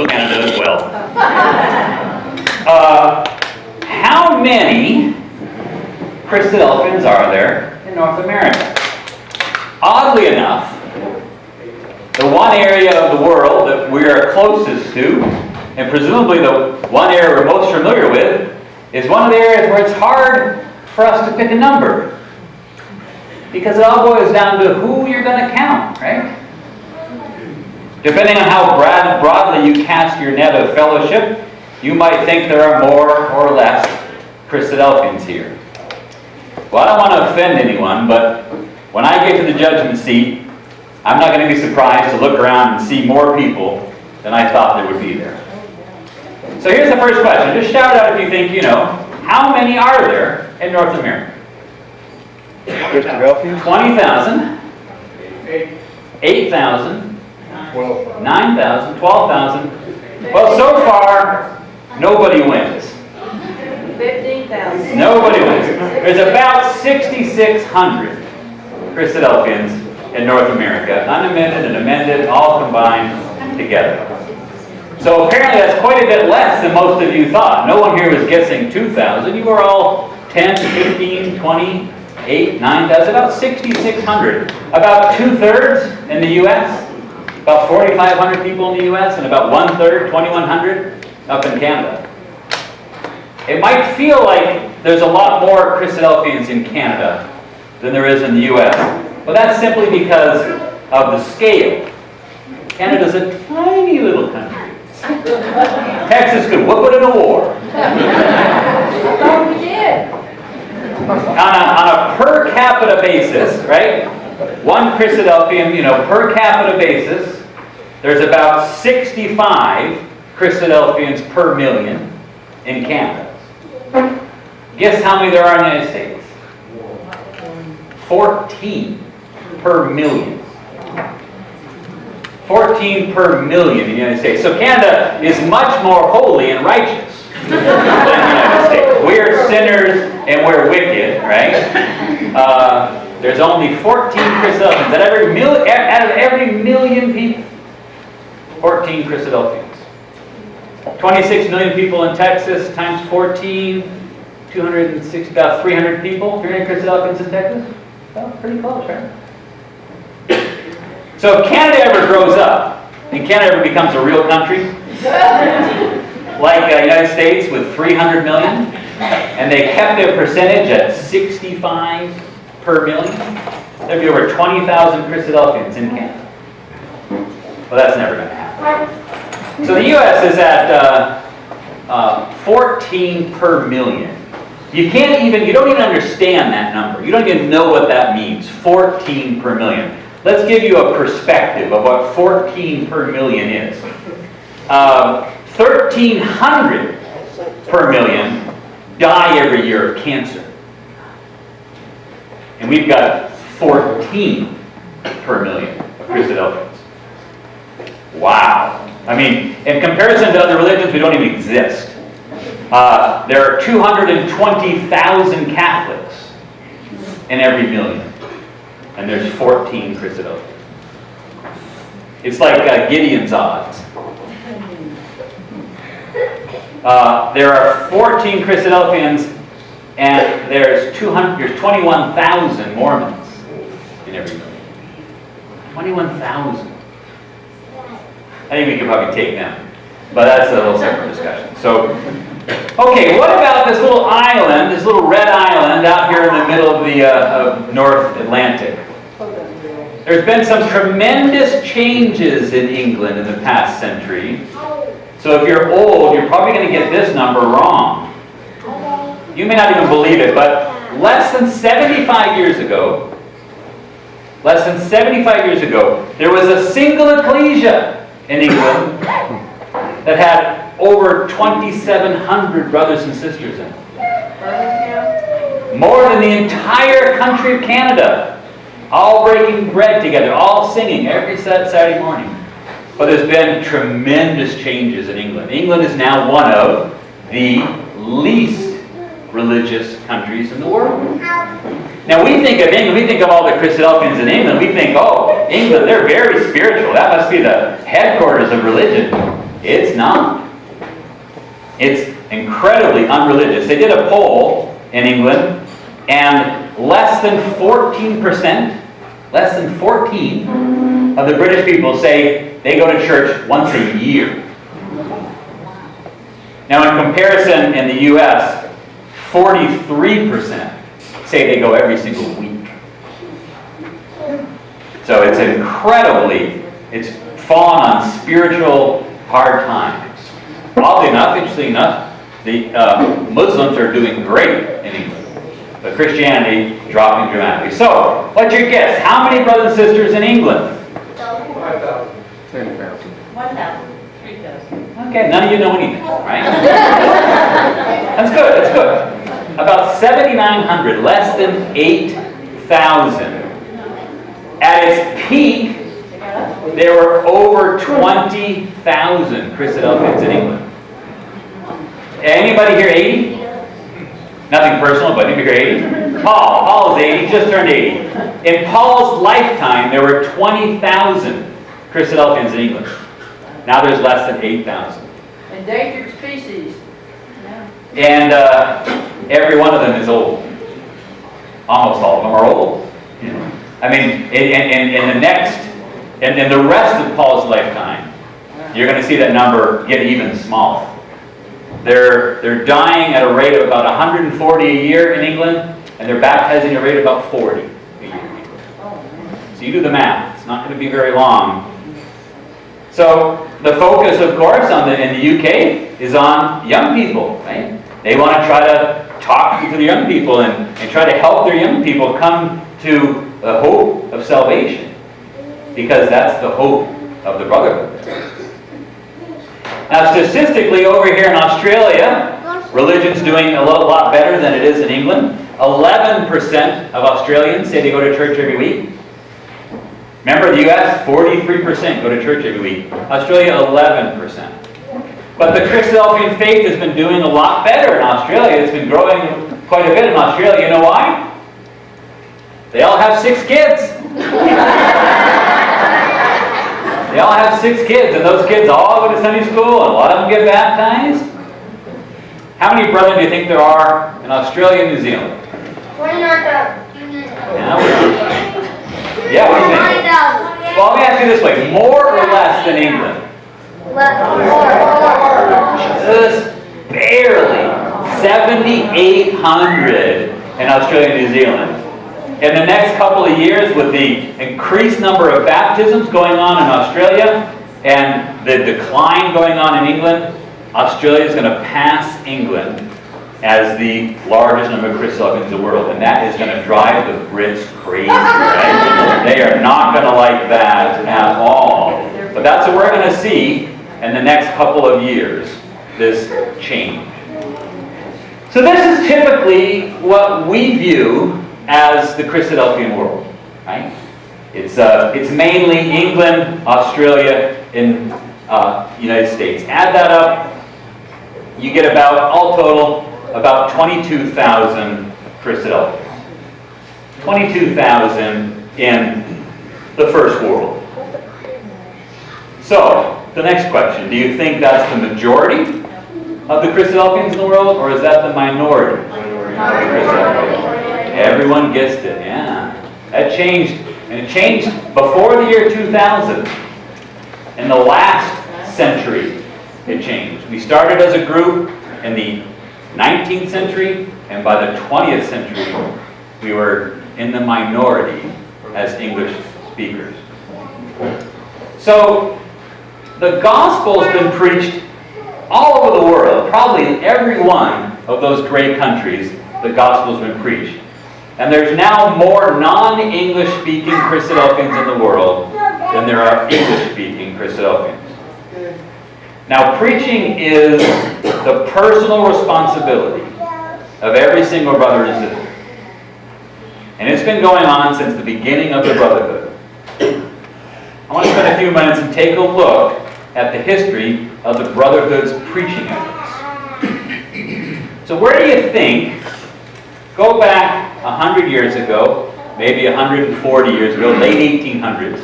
Canada as well. How many Christadelphians are there in North America? Oddly enough, the one area of the world that we are closest to, and presumably the one area we're most familiar with, is one of the areas where it's hard for us to pick a number. Because it all boils down to who you're going to count, right? Depending on how broadly you cast your net of fellowship, you might think there are more or less Christadelphians here. Well, I don't want to offend anyone, but when I get to the judgment seat, I'm not going to be surprised to look around and see more people than I thought there would be there. So here's the first question. Just shout out if you think you know. How many are there in North America? Christadelphians? 20,000. 8,000. 9,000. 12,000. Well, so far, nobody wins. 15,000. Nobody wins. There's about 6,600 Christadelphians in North America, unamended and amended, all combined together. So apparently that's quite a bit less than most of you thought. No one here was guessing 2,000. You were all 10, 15, 20, 8, 9,000, about 6,600. About 2/3 in the U.S., about 4,500 people in the U.S., and about 1/3, 2,100, up in Canada. It might feel like there's a lot more Christadelphians in Canada than there is in the U.S., but that's simply because of the scale. Canada's a tiny little country. Texas could whoop it in a war. I thought we did. On a per capita basis, right? One Christadelphian, per capita basis, there's about 65 Christadelphians per million in Canada. Guess how many there are in the United States? 14 per million. 14 per million in the United States. So Canada is much more holy and righteous than the United States. We're sinners and we're wicked, right? There's only 14 Christadelphians. Out of every million people, 14 Christadelphians. 26 million people in Texas times 14, 260, about 300 people, 300 Christadelphians in Texas. Well, pretty close, right? So if Canada ever grows up, and Canada ever becomes a real country, like the United States with 300 million, and they kept their percentage at 65 per million, there'd be over 20,000 Christadelphians in Canada. Well, that's never going to happen. So the U.S. is at 14 per million. You don't even understand that number. You don't even know what that means, 14 per million. Let's give you a perspective of what 14 per million is. 1,300 per million die every year of cancer. And we've got 14 per million of Christadelphians. Wow. I mean, in comparison to other religions, we don't even exist. There are 220,000 Catholics in every million. And there's 14 Christadelphians. It's like Gideon's odds. There are 14 Christadelphians, and there's 21,000 Mormons in every million. 21,000. I think we could probably take them, but that's a whole separate discussion. So, okay, what about this little island, this little red island out here in the middle of the of North Atlantic? There's been some tremendous changes in England in the past century. So if you're old, you're probably going to get this number wrong. You may not even believe it, but less than 75 years ago, there was a single ecclesia in England that had over 2,700 brothers and sisters in it. More than the entire country of Canada. All breaking bread together, all singing every Saturday morning. But there's been tremendous changes in England. England is now one of the least religious countries in the world. Now we think of England, we think of all the Christadelphians in England, we think, oh, England, they're very spiritual. That must be the headquarters of religion. It's not. It's incredibly unreligious. They did a poll in England, and less than 14%, less than 14 of the British people say they go to church once a year. Now, in comparison, in the U.S., 43% say they go every single week. So it's it's fallen on spiritual hard times. Oddly enough, interestingly enough, the Muslims are doing great in England, but Christianity dropping dramatically. So, what's your guess? How many brothers and sisters in England? 5,000. 10,000. 1,000. 3,000. Okay, none of you know anything, right? That's good, that's good. About 7,900, less than 8,000. At its peak, there were over 20,000 Christadelphians in England. Anybody here 80? Nothing personal, but anybody here 80? Paul is 80, just turned 80. In Paul's lifetime, there were 20,000 Christadelphians in England. Now there's less than 8,000. Endangered species. And every one of them is old. Almost all of them are old. You know? I mean, in the rest of Paul's lifetime, you're going to see that number get even smaller. They're dying at a rate of about 140 a year in England, and they're baptizing at a rate of about 40 a year. So you do the math. It's not going to be very long. So the focus, of course, in the UK is on young people, right? They want to try to talk to the young people and try to help their young people come to the hope of salvation, because that's the hope of the brotherhood. Now, statistically, over here in Australia, religion's doing a lot better than it is in England. 11% of Australians say they go to church every week. Remember, the U.S., 43% go to church every week. Australia, 11%. But the Christadelphian faith has been doing a lot better in Australia. It's been growing quite a bit in Australia. You know why? They all have 6 kids. They all have 6 kids, and those kids all go to Sunday school, and a lot of them get baptized. How many brethren do you think there are in Australia and New Zealand? 29,000. Yeah, what do you think? 9,000. Well, let me ask you this way. More or less than England? Just barely. 7,800 in Australia and New Zealand. In the next couple of years, with the increased number of baptisms going on in Australia and the decline going on in England, Australia is going to pass England as the largest number of Christadelphians in the world. And that is going to drive the Brits crazy, right? They are not going to like that at all. But that's what we're going to see in the next couple of years, this change. So this is typically what we view as the Christadelphian world, right? It's mainly England, Australia, and United States. Add that up, you get all total, about 22,000 Christadelphians. 22,000 in the first world. So, the next question, do you think that's the majority of the Christadelphians in the world, or is that the minority of the Christadelphians? Everyone guessed it, yeah. That changed, and it changed before the year 2000. In the last century, it changed. We started as a group in the 19th century, and by the 20th century, we were in the minority as English speakers. So, the gospel has been preached all over the world. Probably in every one of those great countries, the gospel has been preached. And there's now more non-English speaking Christadelphians in the world than there are English speaking Christadelphians. Now, preaching is the personal responsibility of every single brother and sister. And it's been going on since the beginning of the brotherhood. I want to spend a few minutes and take a look at the history of the brotherhood's preaching efforts. So where do you think, go back 100 years ago, maybe 140 years ago, late 1800s,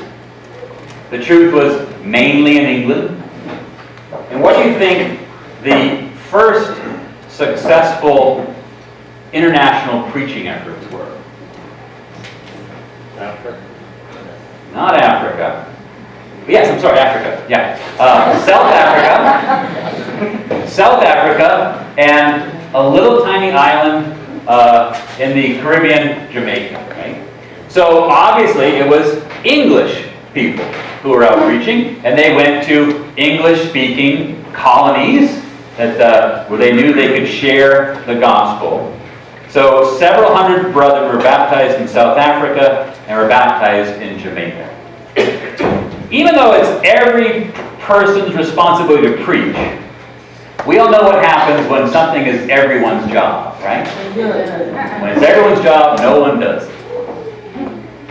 the truth was mainly in England, And what do you think the first successful international preaching efforts were? Africa. Not Africa. Yes, I'm sorry, Africa. Yeah. South Africa, and a little tiny island in the Caribbean, Jamaica, right? So obviously it was English people who were out preaching, and they went to English-speaking colonies that where they knew they could share the gospel. So several hundred brothers were baptized in South Africa and were baptized in Jamaica. Even though it's every person's responsibility to preach, we all know what happens when something is everyone's job, right? When it's everyone's job, no one does it.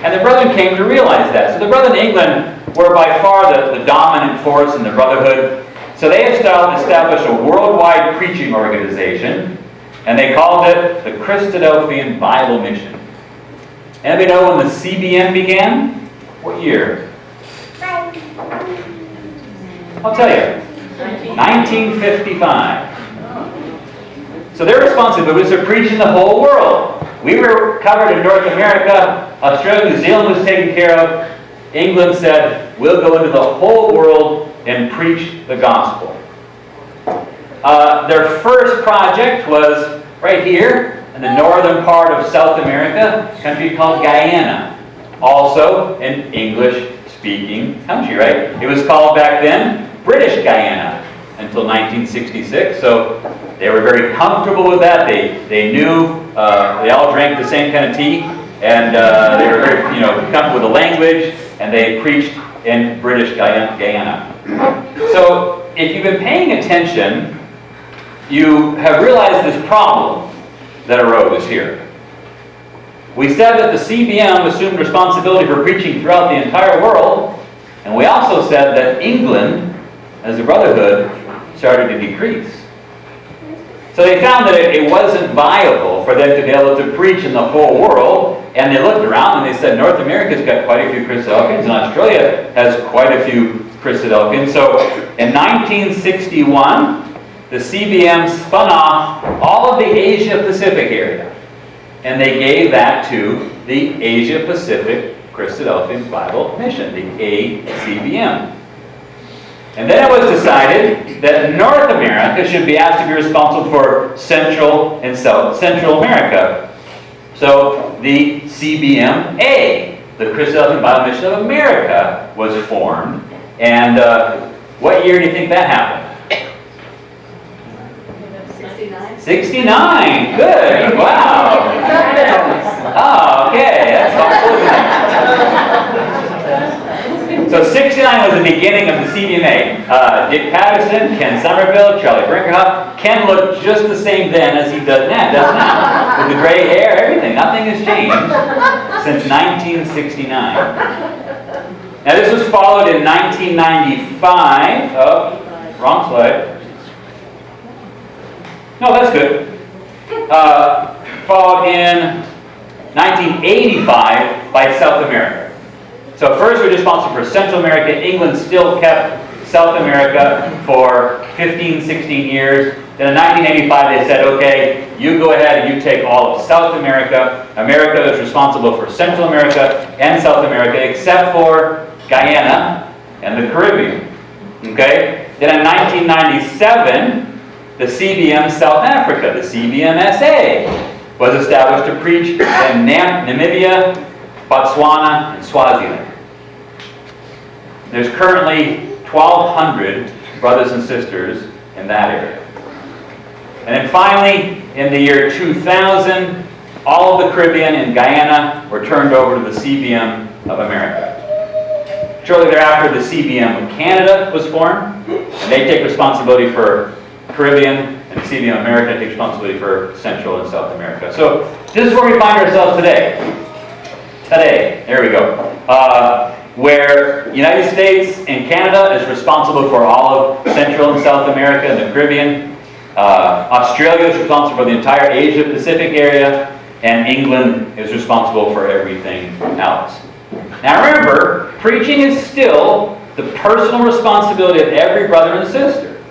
And the brethren came to realize that. So the brethren in England were by far the dominant force in the brotherhood. So they established a worldwide preaching organization, and they called it the Christadelphian Bible Mission. Anybody know when the CBM began? What year? I'll tell you. 1955. So their responsibility was to preach in the whole world. We were covered in North America. Australia, New Zealand was taken care of. England said, we'll go into the whole world and preach the gospel. Their first project was right here in the northern part of South America, a country called Guyana. Also an English-speaking country, right? It was called back then British Guyana until 1966. So they were very comfortable with that. They knew, they all drank the same kind of tea, and they were very comfortable with the language, and they preached in British Guyana. So if you've been paying attention, you have realized this problem that arose here. We said that the CBM assumed responsibility for preaching throughout the entire world, and we also said that England, as a brotherhood, started to decrease. So they found that it wasn't viable for them to be able to preach in the whole world, and they looked around and they said, North America's got quite a few Christadelphians, and Australia has quite a few Christadelphians. So in 1961, the CBM spun off all of the Asia-Pacific area, and they gave that to the Asia-Pacific Christadelphian Bible Mission, the ACBM. And then it was decided that North America should be asked to be responsible for Central and Central America. So the CBMA, the Christadelphian Bible Mission of America, was formed. And what year do you think that happened? 69. Good. Wow. Oh, okay. That's helpful, isn't it? So 69 was the beginning of the CBMA. Dick Patterson, Ken Somerville, Charlie Brinkerhoff. Ken looked just the same then as he does now. With the gray hair, everything. Nothing has changed since 1969. Now this was followed in 1995. Oh, wrong slide. No, that's good. Followed in 1985 by South America. So first we were responsible for Central America. England still kept South America for 15, 16 years. Then in 1985 they said, okay, you go ahead and you take all of South America. America is responsible for Central America and South America, except for Guyana and the Caribbean. Okay? Then in 1997, the CBM South Africa, the CBMSA, was established to preach in Namibia, Botswana, and Swaziland. There's currently 1,200 brothers and sisters in that area. And then finally, in the year 2000, all of the Caribbean and Guyana were turned over to the CBM of America. Shortly thereafter, the CBM of Canada was formed, and they take responsibility for Caribbean, and the CBM of America takes responsibility for Central and South America. So this is where we find ourselves today. There we go. Where the United States and Canada is responsible for all of Central and South America and the Caribbean. Australia is responsible for the entire Asia-Pacific area, and England is responsible for everything else. Now remember, preaching is still the personal responsibility of every brother and sister.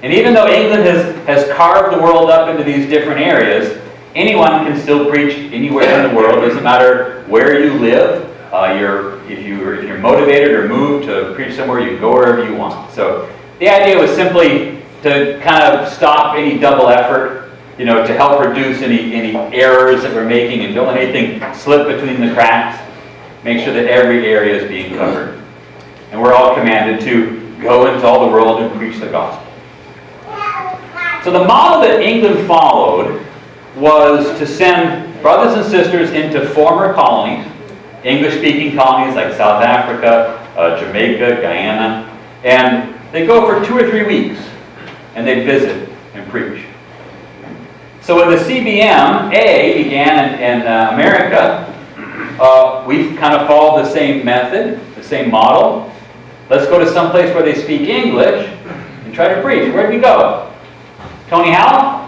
And even though England has carved the world up into these different areas, anyone can still preach anywhere in the world. It doesn't matter where you live. If you're motivated or moved to preach somewhere, you can go wherever you want. So the idea was simply to kind of stop any double effort, to help reduce any errors that we're making and don't let anything slip between the cracks. Make sure that every area is being covered. And we're all commanded to go into all the world and preach the gospel. So the model that England followed was to send brothers and sisters into former colonies, English-speaking colonies like South Africa, Jamaica, Guyana, and they'd go for 2 or 3 weeks, and they'd visit and preach. So when the CBMA began in America, we've kind of followed the same method, the same model. Let's go to some place where they speak English and try to preach. Where'd we go? Tony Howell?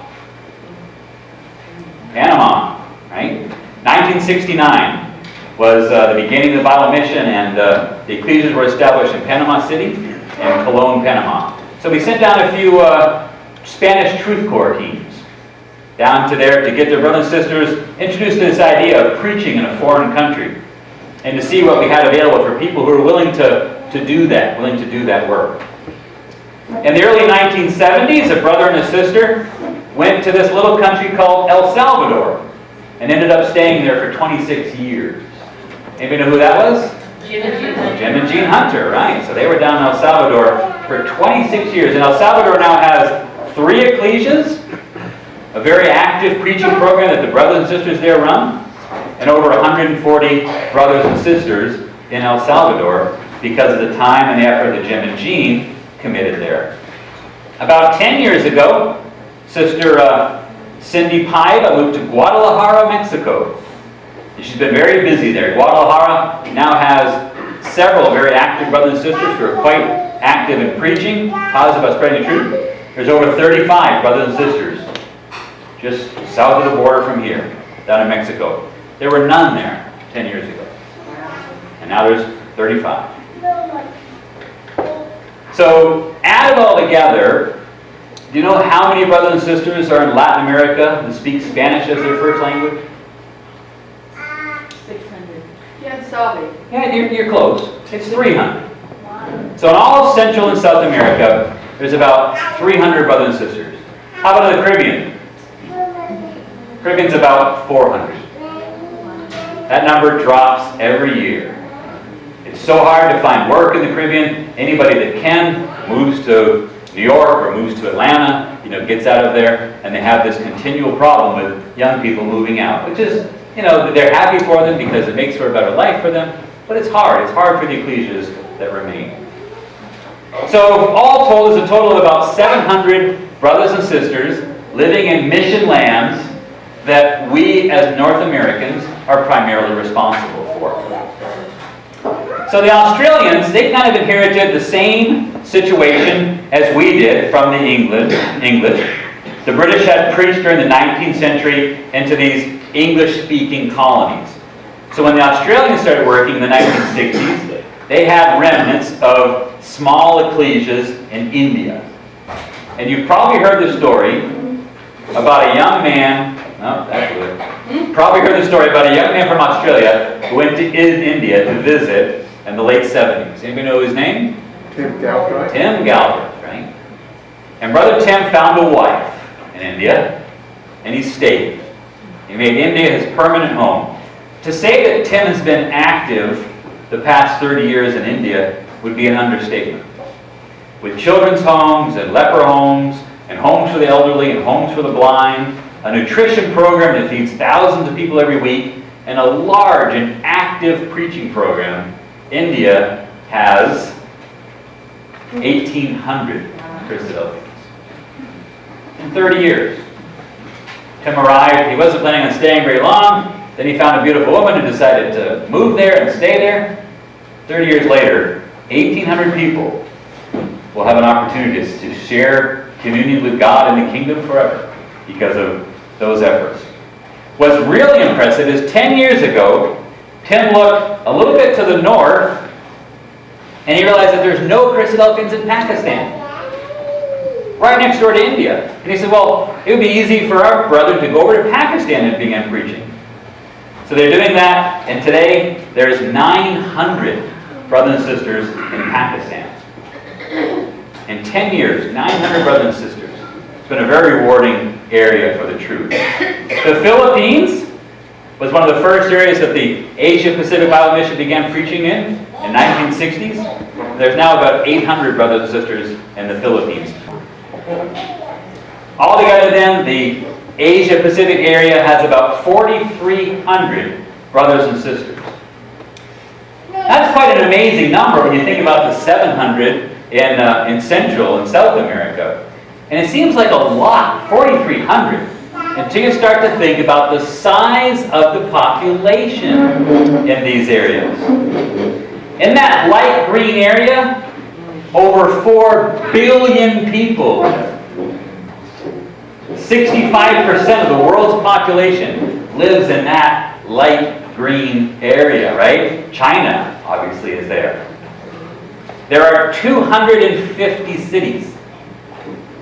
Panama, right? 1969 was the beginning of the Bible mission, and the ecclesias were established in Panama City and Cologne, Panama. So we sent down a few Spanish Truth Corps teams down to there to get their brothers and sisters introduced to this idea of preaching in a foreign country, and to see what we had available for people who were willing to do that work. In the early 1970s, a brother and a sister went to this little country called El Salvador and ended up staying there for 26 years. Anybody know who that was? Jim and Jean Hunter, right? So they were down in El Salvador for 26 years. And El Salvador now has 3 ecclesias, a very active preaching program that the brothers and sisters there run, and over 140 brothers and sisters in El Salvador because of the time and effort that Jim and Jean committed there. About 10 years ago, Sister Cindy Paiva moved to Guadalajara, Mexico. And she's been very busy there. Guadalajara now has several very active brothers and sisters who are quite active in preaching, positive about spreading the truth. There's over 35 brothers and sisters just south of the border from here, down in Mexico. There were none there 10 years ago. And now there's 35. So, add it all together, do you know how many brothers and sisters are in Latin America that speak Spanish as their first language? 600. Yeah, Salvi. Yeah, you're close. It's 300. So in all of Central and South America, there's about 300 brothers and sisters. How about in the Caribbean? Caribbean's about 400. That number drops every year. It's so hard to find work in the Caribbean. Anybody that can moves to New York or moves to Atlanta, gets out of there, and they have this continual problem with young people moving out, which is, they're happy for them because it makes for a better life for them, but it's hard. It's hard for the ecclesias that remain. So all told, there's a total of about 700 brothers and sisters living in mission lands that we as North Americans are primarily responsible for. So the Australians, they kind of inherited the same situation as we did from the English. The British had preached during the 19th century into these English-speaking colonies. So when the Australians started working in the 1960s, they had remnants of small ecclesias in India. And you've probably heard the story about a young man, probably heard the story about a young man from Australia who went to India to visit in the late 70s. Anybody know his name? Tim Galbraith. Tim Galbraith, right? And Brother Tim found a wife in India, and he stayed. He made India his permanent home. To say that Tim has been active the past 30 years in India would be an understatement. With children's homes and leper homes and homes for the elderly and homes for the blind, a nutrition program that feeds thousands of people every week, and a large and active preaching program, India has 1,800 Christadelphians in 30 years. Tim arrived. He wasn't planning on staying very long. Then he found a beautiful woman and decided to move there and stay there. 30 years later, 1,800 people will have an opportunity to share communion with God in the kingdom forever because of those efforts. What's really impressive is 10 years ago, Tim looked a little bit to the north, and he realized that there's no Christadelphians in Pakistan. right next door to India. And he said, well, it would be easy for our brother to go over to Pakistan and begin preaching. So they're doing that, and today there's 900 brothers and sisters in Pakistan. In 10 years, 900 brothers and sisters. It's been a very rewarding area for the truth. The Philippines was one of the first areas that the Asia-Pacific Bible Mission began preaching in 1960s. There's now about 800 brothers and sisters in the Philippines. Altogether then, the Asia-Pacific area has about 4,300 brothers and sisters. That's quite an amazing number when you think about the 700 in Central and South America. And it seems like a lot, 4,300, until you start to think about the size of the population in these areas. In that light green area, over 4 billion people. 65% of the world's population lives in that light green area, right? China, obviously, is there. There are 250 cities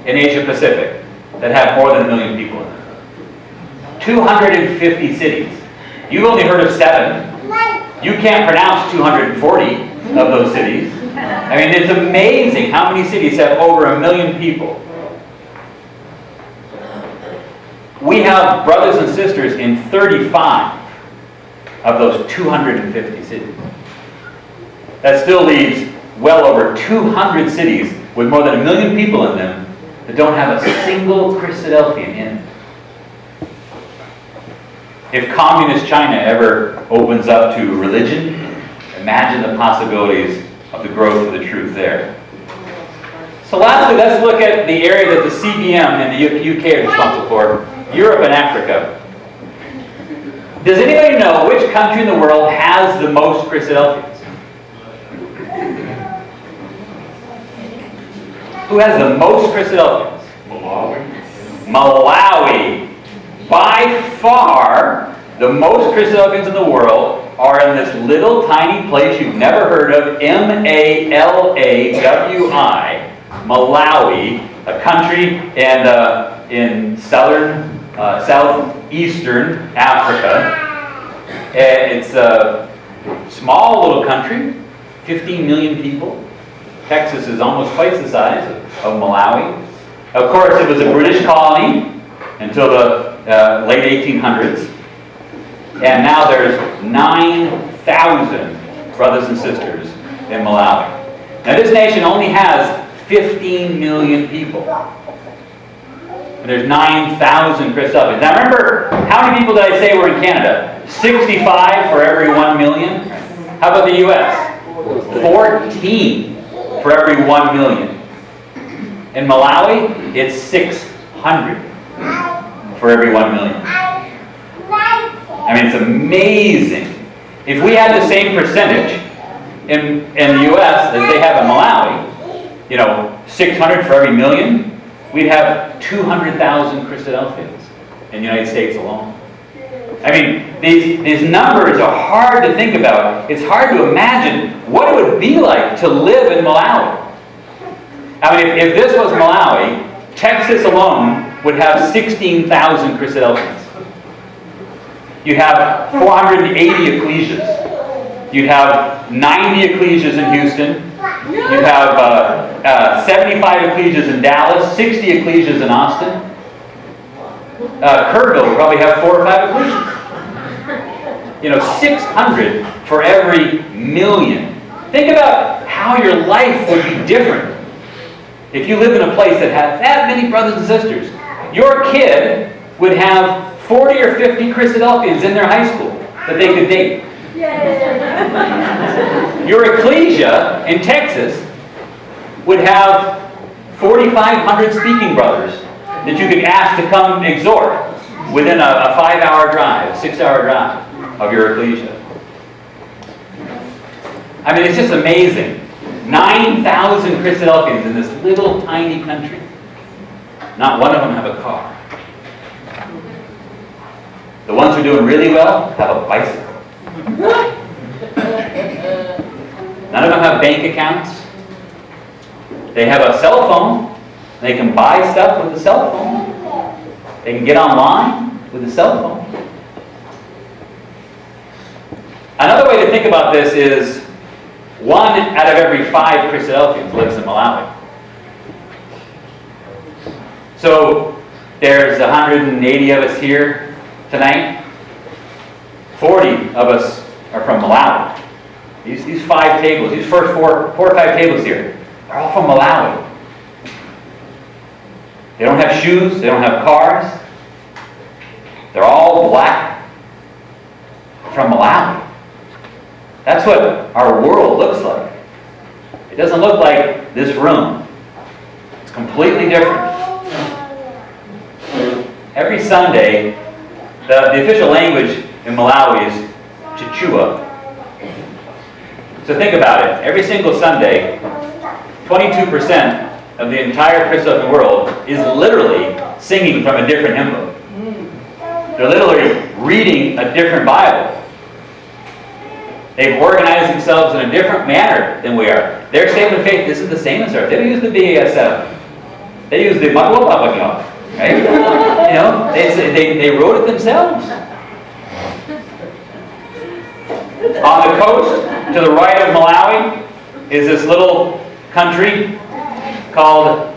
in Asia Pacific that have more than 1 million people in them. 250 cities. You've only heard of 7. You can't pronounce 240 of those cities. I mean, it's amazing how many cities have over 1 million people. We have brothers and sisters in 35 of those 250 cities. That still leaves well over 200 cities with more than 1 million people in them that don't have a single Christadelphian in it. If communist China ever opens up to religion, imagine the possibilities of the growth of the truth there. So lastly, let's look at the area that the CBM and the UK are responsible for, Europe and Africa. Does anybody know which country in the world has the most Christadelphians? Who has the most Christadelphians? Malawi. By far, the most Christadelphians in the world are in this little tiny place you've never heard of, Malawi, Malawi, a country in southeastern Africa. It's a small little country, 15 million people. Texas is almost twice the size of Malawi. Of course, it was a British colony until the late 1800s. And now there's 9,000 brothers and sisters in Malawi. Now this nation only has 15 million people. And there's 9,000 Christadelphians. Now remember, how many people did I say were in Canada? 65 for every 1 million. How about the US? 14 for every 1 million. In Malawi, it's 600 for every 1 million. I mean, it's amazing. If we had the same percentage in the US as they have in Malawi, 600 for every million, we'd have 200,000 Christadelphians in the United States alone. I mean, these numbers are hard to think about. It's hard to imagine what it would be like to live in Malawi. I mean, if this was Malawi, Texas alone would have 16,000 Christadelphians. You'd have 480 ecclesias. You'd have 90 ecclesias in Houston. You'd have 75 ecclesias in Dallas, 60 ecclesias in Austin. Kerrville would probably have 4 or 5 ecclesias. 600 for every million. Think about how your life would be different if you live in a place that had that many brothers and sisters. Your kid would have 40 or 50 Christadelphians in their high school that they could date. Your ecclesia in Texas would have 4,500 speaking brothers that you could ask to come exhort within a 5-hour drive, 6-hour drive of your ecclesia. I mean, it's just amazing. 9,000 Christadelphians in this little tiny country. Not one of them have a car. The ones who are doing really well have a bicycle. None of them have bank accounts. They have a cell phone, They can buy stuff with a cell phone. They can get online with a cell phone. Another way to think about this is 1 out of every 5 Christadelphians lives in Malawi. So there's 180 of us here tonight. 40 of us are from Malawi. These 5 tables, these first 4 or 5 tables here, are all from Malawi. They don't have shoes, they don't have cars. They're all black from Malawi. That's what our world looks like. It doesn't look like this room. It's completely different. Every Sunday, the official language in Malawi is Chichua. So think about it. Every single Sunday, 22% of the entire Christadelphian world is literally singing from a different hymn book. They're literally reading a different Bible. They've organized themselves in a different manner than we are. Their statement of faith isn't the same as ours. They don't use the BAS7. They use the Magwapapagyo. Right? You know, they wrote it themselves. On the coast, to the right of Malawi, is this little country called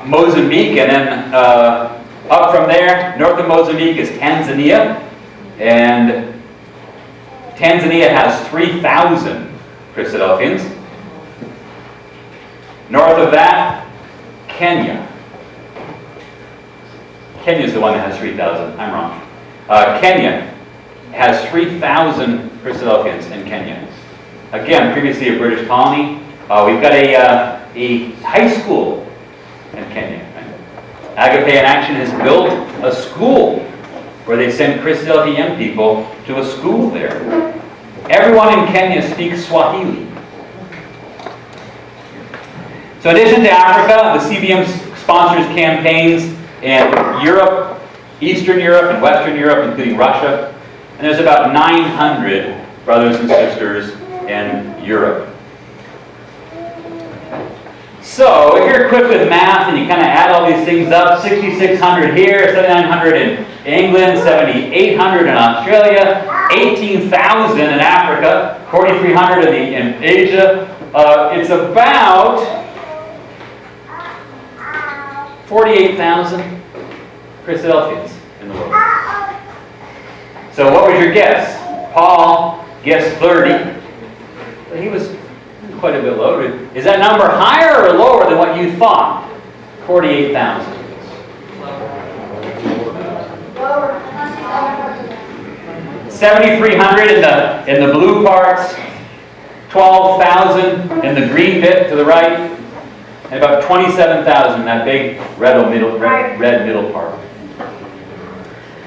Mozambique, and then up from there, north of Mozambique, is Tanzania, and Tanzania has 3,000 Christadelphians. North of that, Kenya. Kenya's the one that has 3,000. I'm wrong. Kenya has 3,000 Christadelphians in Kenya. Again, previously a British colony. We've got a high school in Kenya. Agape in Action has built a school where they send Christadelphian young people to a school there. Everyone in Kenya speaks Swahili. So in addition to Africa, the CBM sponsors campaigns in Europe, Eastern Europe, and Western Europe, including Russia. And there's about 900 brothers and sisters in Europe. So if you're equipped with math and you kind of add all these things up, 6,600 here, 7,900 in England, 7,800 in Australia, 18,000 in Africa, 4,300 in Asia. It's about 48,000 Christadelphians in the world. So what was your guess? Paul guessed 30. But he was quite a bit lower. Is that number higher or lower than what you thought? 48,000. Lower. 7,300 in the blue parts, 12,000 in the green bit to the right, and about 27,000 in that big red middle part.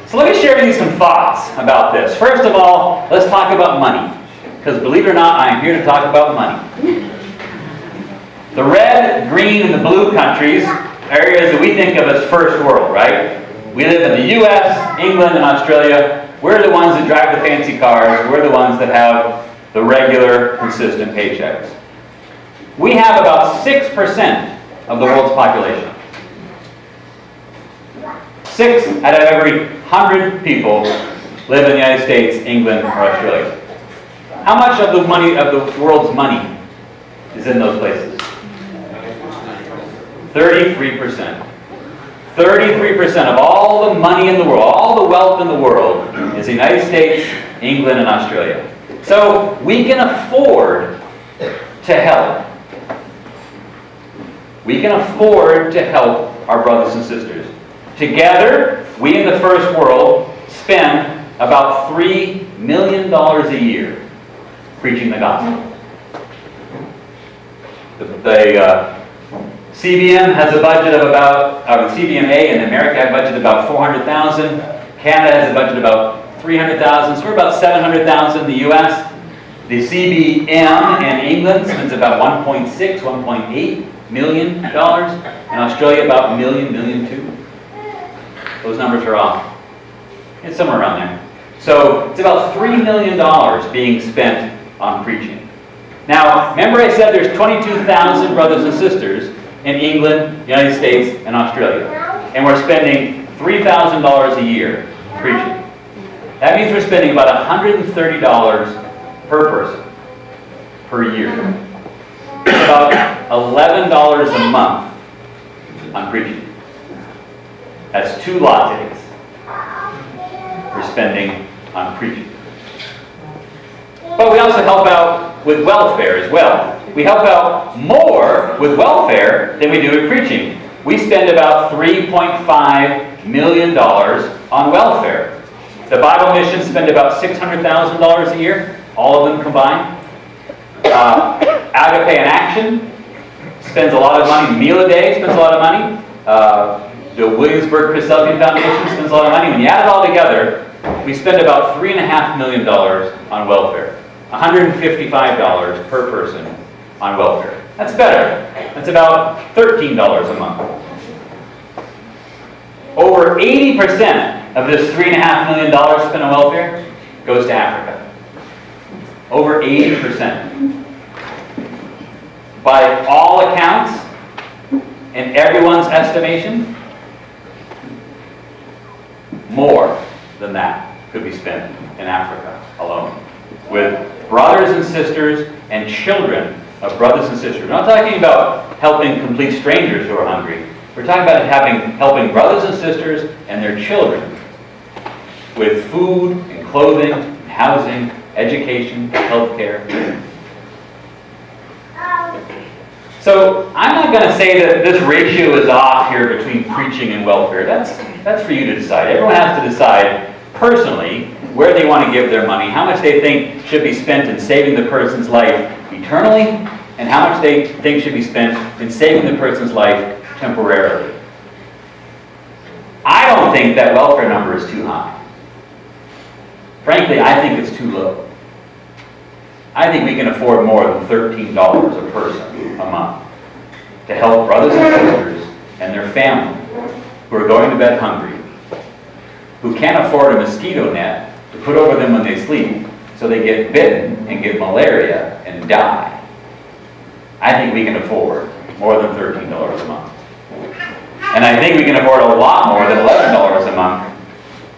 So let me share with you some thoughts about this. First of all, let's talk about money. Because believe it or not, I am here to talk about money. The red, green, and the blue countries are areas that we think of as first world, right? We live in the US, England, and Australia. We're the ones that drive the fancy cars. We're the ones that have the regular, consistent paychecks. We have about 6% of the world's population. 6 out of every 100 people live in the United States, England, or Australia. How much of the money of the world's money is in those places? 33%. 33% of all the money in the world, all the wealth in the world, is the United States, England, and Australia. So we can afford to help. We can afford to help our brothers and sisters. Together, we in the first world spend about $3 million a year preaching the gospel. The CBM has a budget of about, CBMA in America has a budget of about $400,000. Canada has a budget of about $300,000. So we're about $700,000 in the U.S. The CBM in England spends about $1.6, $1.8 million. In Australia, about $1 million, $1.2 million. Those numbers are off. It's somewhere around there. So it's about $3 million being spent on preaching. Now, remember I said there's 22,000 brothers and sisters. in England, United States, and Australia. And we're spending $3,000 a year preaching. That means we're spending about $130 per person per year. It's about $11 a month on preaching. That's 2 lattes we're spending on preaching. But we also help out with welfare as well. We help out more with welfare than we do with preaching. We spend about $3.5 million on welfare. The Bible missions spend about $600,000 a year, all of them combined. Agape in Action spends a lot of money. Meal a Day spends a lot of money. The Williamsburg Christadelphian Foundation spends a lot of money. When you add it all together, we spend about $3.5 million on welfare. $155 per person on welfare. That's better. That's about $13 a month. Over 80% of this $3.5 million spent on welfare goes to Africa. Over 80%. By all accounts, in everyone's estimation, more than that could be spent in Africa alone. With brothers and sisters and children of brothers and sisters. We're not talking about helping complete strangers who are hungry. We're talking about helping brothers and sisters and their children with food and clothing, and housing, education, health care. So I'm not going to say that this ratio is off here between preaching and welfare. That's for you to decide. Everyone has to decide personally where they want to give their money, how much they think should be spent in saving the person's life eternally, and how much they think should be spent in saving the person's life temporarily. I don't think that welfare number is too high. Frankly, I think it's too low. I think we can afford more than $13 a person a month to help brothers and sisters and their family who are going to bed hungry, who can't afford a mosquito net to put over them when they sleep, so they get bitten and get malaria and die. I think we can afford more than $13 a month. And I think we can afford a lot more than $11 a month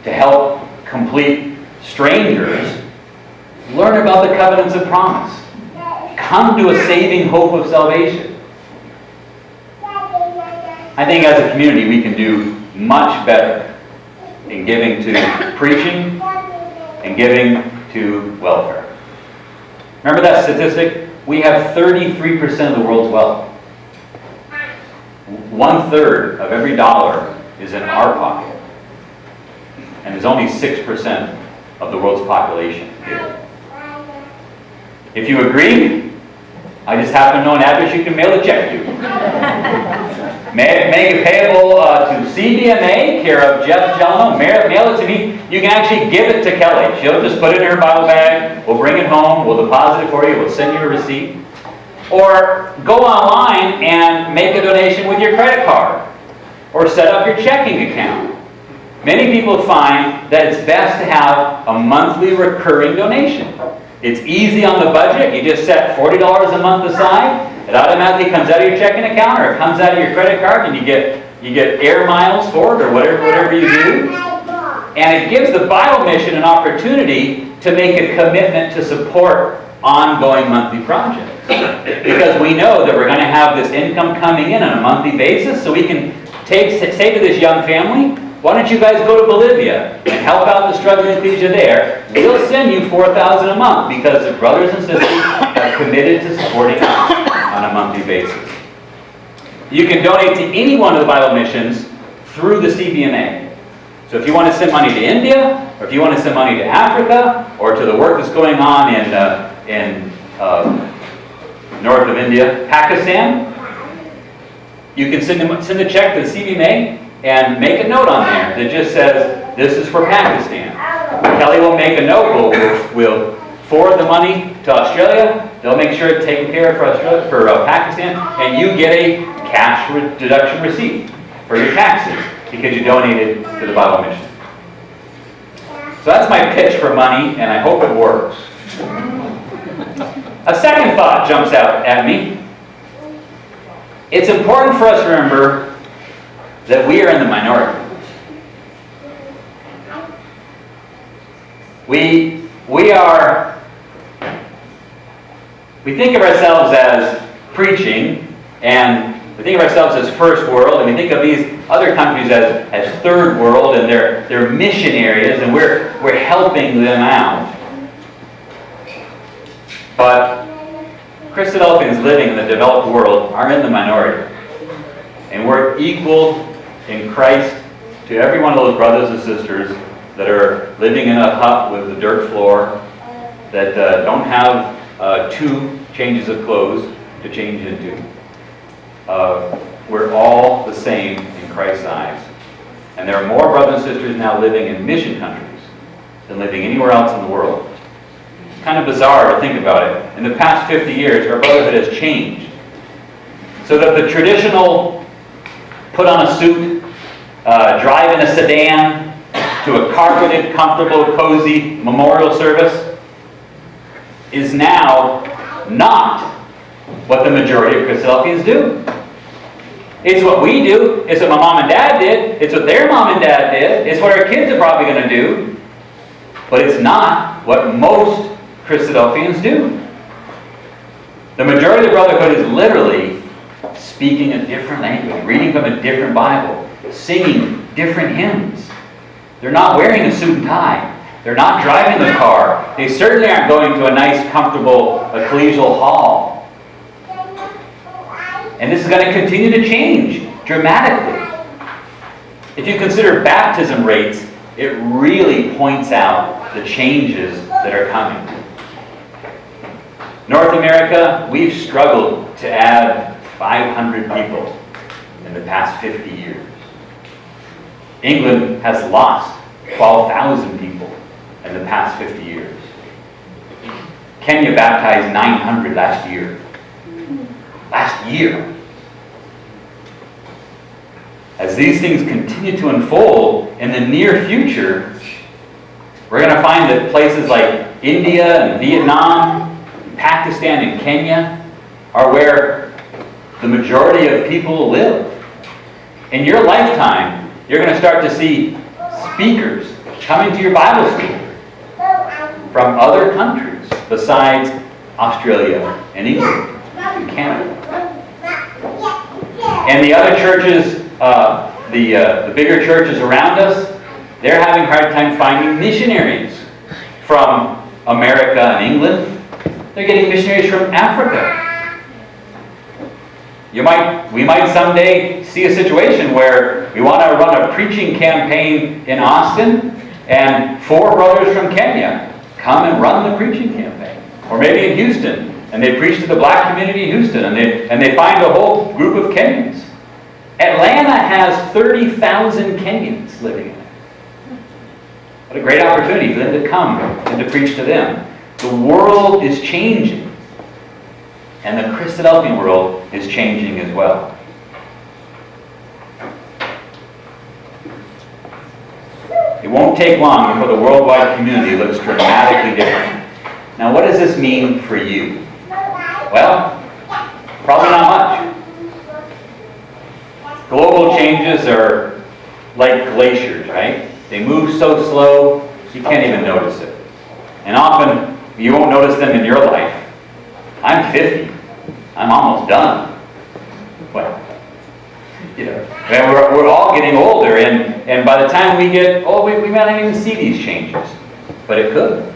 to help complete strangers learn about the covenants of promise. Come to a saving hope of salvation. I think as a community we can do much better in giving to preaching and giving to welfare. Remember that statistic? We have 33% of the world's wealth. 1/3 of every dollar is in our pocket. And there's only 6% of the world's population here. If you agree, I just happen to know an address you can mail a check to. Make it payable to CBMA, care of Jeff Jelno. Mail it to me. You can actually give it to Kelly. She'll just put it in her Bible bag. We'll bring it home. We'll deposit it for you. We'll send you a receipt. Or go online and make a donation with your credit card. Or set up your checking account. Many people find that it's best to have a monthly recurring donation. It's easy on the budget. You just set $40 a month aside. It automatically comes out of your checking account, or it comes out of your credit card, and you get air miles for it, or whatever you do. And it gives the Bible mission an opportunity to make a commitment to support ongoing monthly projects. Because we know that we're going to have this income coming in on a monthly basis, so we can say to this young family, why don't you guys go to Bolivia and help out the struggling ecclesia there? We'll send you $4,000 a month because the brothers and sisters are committed to supporting us on a monthly basis. You can donate to any one of the Bible missions through the CBMA. So if you want to send money to India, or if you want to send money to Africa, or to the work that's going on in north of India, Pakistan, you can send a check to the CBMA and make a note on there that just says, this is for Pakistan. Kelly will make a note. We'll forward the money to Australia. They'll make sure it's taken care of for Pakistan, and you get a cash deduction receipt for your taxes because you donated to the Bible mission. So that's my pitch for money, and I hope it works. A second thought jumps out at me. it's important for us to remember that we are in the minority. We think of ourselves as preaching, and we think of ourselves as first world, and we think of these other countries as third world, and they're mission areas, and we're helping them out. But Christadelphians living in the developed world are in the minority. And we're equal in Christ to every one of those brothers and sisters that are living in a hut with a dirt floor, that don't have 2 changes of clothes to change into. We're all the same in Christ's eyes. And there are more brothers and sisters now living in mission countries than living anywhere else in the world. It's kind of bizarre to think about it. In the past 50 years, our brotherhood has changed. So that the traditional put on a suit, drive in a sedan to a carpeted, comfortable, cozy memorial service is now not what the majority of Christadelphians do. It's what we do. It's what my mom and dad did. It's what their mom and dad did. It's what our kids are probably going to do. But it's not what most Christadelphians do. The majority of the brotherhood is literally speaking a different language, reading from a different Bible, singing different hymns. They're not wearing a suit and tie. They're not driving the car. They certainly aren't going to a nice, comfortable ecclesial hall. And this is going to continue to change dramatically. If you consider baptism rates, it really points out the changes that are coming. North America, we've struggled to add 500 people in the past 50 years. England has lost 12,000 people in the past 50 years. Kenya baptized 900 last year. Last year. As these things continue to unfold in the near future, we're going to find that places like India and Vietnam, Pakistan and Kenya are where the majority of people live. In your lifetime, you're going to start to see speakers coming to your Bible school from other countries besides Australia and England and Canada. And the other churches, the bigger churches around us, they're having a hard time finding missionaries from America and England. They're getting missionaries from Africa. We might someday see a situation where we want to run a preaching campaign in Austin, and 4 brothers from Kenya come and run the preaching campaign. Or maybe in Houston, and they preach to the black community in Houston, and they find a whole group of Kenyans. Atlanta has 30,000 Kenyans living in it. What a great opportunity for them to come and to preach to them. The world is changing. And the Christadelphian world is changing as well. It won't take long before the worldwide community looks dramatically different. Now, what does this mean for you? Well, probably not much. Global changes are like glaciers, right? They move so slow, you can't even notice it. And often, you won't notice them in your life. I'm 50. I'm almost done. Well, and we're all getting older, and by the time we get old, we might not even see these changes. But it could.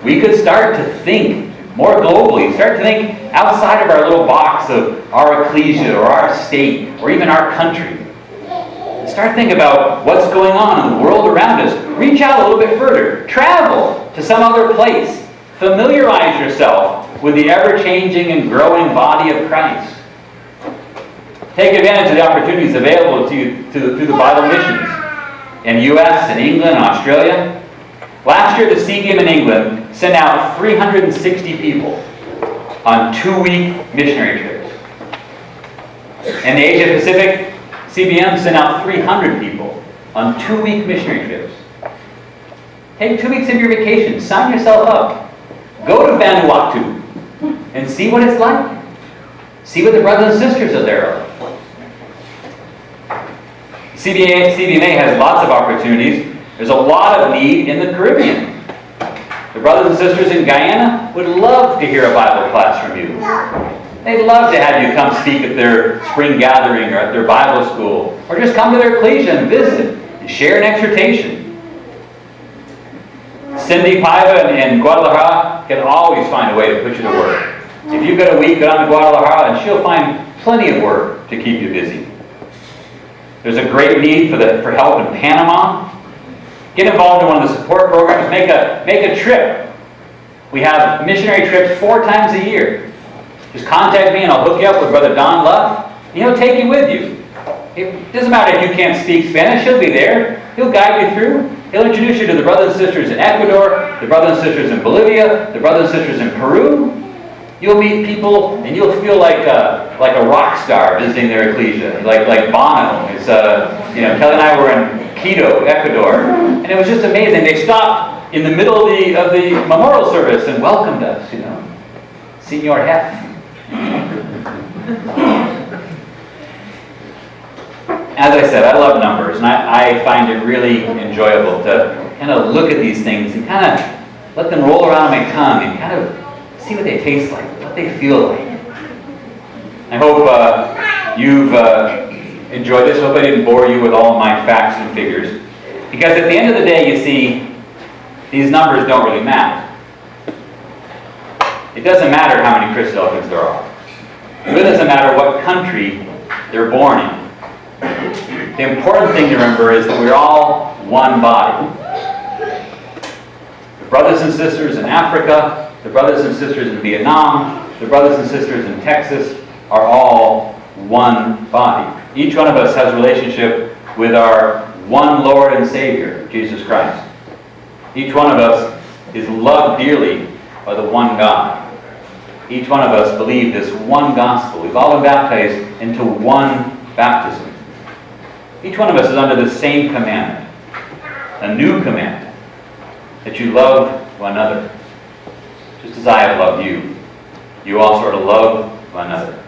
We could start to think more globally, start to think outside of our little box of our ecclesia or our state or even our country. Start thinking about what's going on in the world around us. Reach out a little bit further. Travel to some other place. Familiarize yourself with the ever-changing and growing body of Christ. Take advantage of the opportunities available to you through the Bible missions in the U.S. and England and Australia. Last year, the CBM in England sent out 360 people on 2-week missionary trips. In the Asia Pacific, CBM sent out 300 people on 2-week missionary trips. Take 2 weeks of your vacation. Sign yourself up. Go to Vanuatu and see what it's like. See what the brothers and sisters are there. CBMA has lots of opportunities. There's a lot of need in the Caribbean. The brothers and sisters in Guyana would love to hear a Bible class from you. They'd love to have you come speak at their spring gathering or at their Bible school, or just come to their ecclesia and visit and share an exhortation. Cindy Paiva in Guadalajara can always find a way to put you to work. If you've got a week, go down to Guadalajara and she'll find plenty of work to keep you busy. There's a great need for help in Panama. Get involved in one of the support programs. Make a trip. We have missionary trips 4 times a year. Just contact me and I'll hook you up with Brother Don Luff. And he'll take you with you. It doesn't matter if you can't speak Spanish. He'll be there. He'll guide you through. He'll introduce you to the brothers and sisters in Ecuador, the brothers and sisters in Bolivia, the brothers and sisters in Peru. You'll meet people and you'll feel like a rock star visiting their ecclesia, like Bono. It's Kelly and I were in Quito, Ecuador, and it was just amazing. They stopped in the middle of the memorial service and welcomed us. Senor Hef. As I said, I love numbers, and I find it really enjoyable to kind of look at these things and kind of let them roll around my tongue and kind of see what they taste like, what they feel like. I hope you've enjoyed this. I hope I didn't bore you with all my facts and figures. Because at the end of the day, you see, these numbers don't really matter. It doesn't matter how many Christadelphians there are. It really doesn't matter what country they're born in. The important thing to remember is that we're all one body. The brothers and sisters in Africa, the brothers and sisters in Vietnam, the brothers and sisters in Texas are all one body. Each one of us has a relationship with our one Lord and Savior, Jesus Christ. Each one of us is loved dearly by the one God. Each one of us believe this one gospel. We've all been baptized into one baptism. Each one of us is under the same commandment, a new commandment, that you love one another. Just as I have loved you, you also are to love one another.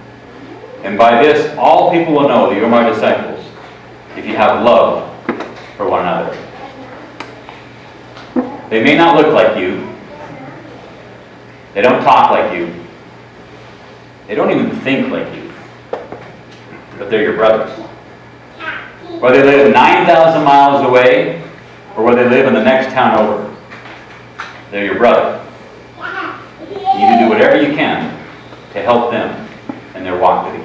And by this, all people will know that you're my disciples, if you have love for one another. They may not look like you. They don't talk like you. They don't even think like you. But they're your brothers. Whether they live 9,000 miles away or whether they live in the next town over, they're your brother. You need to do whatever you can to help them in their walk with you.